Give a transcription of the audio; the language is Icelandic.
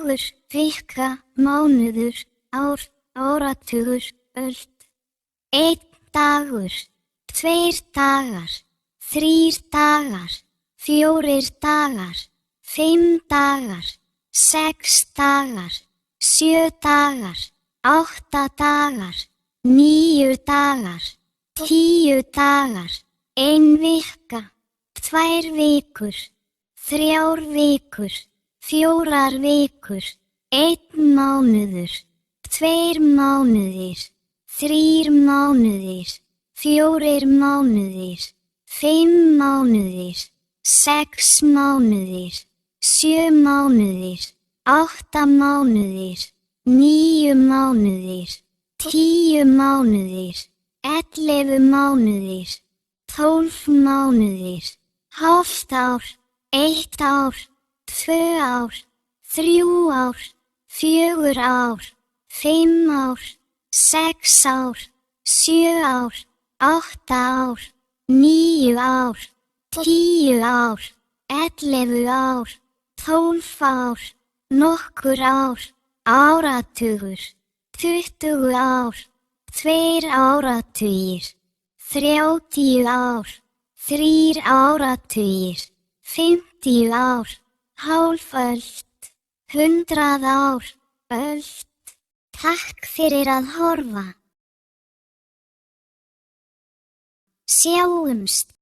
dagur, vika, mánuður, ár, áratugur, öld. 1 dagur, 2 dagar, 3 dagar, 4 dagar, 5 dagar, 6 dagar, 7 dagar, 8 dagar, 9 dagar, 10 dagar, 1 vika, 2 vikur, 3 vikur, 4 vikur, 1 mánuður, 2 mánuðir, 3 mánuðir, 4 mánuðir, 5 mánuðir, 6 mánuðir, 7 mánuðir, 8 mánuðir, 9 mánuðir, 10 mánuðir, 11 mánuðir, 12 mánuðir, hálft ár, 1 ár, 2 ár, 3 ár, 4 ár, 5 ár, 6 ár, 7 ár, 8 ár, 9 ár, 10 ár, 11 ár, 12 ár, nokkur ár, áratugur, 20 ár, 2 áratugir, 30 ár, 3 áratugir, 50 ár, hálf öld, 100 ár, öld. Takk fyrir að horfa. Sjáumst.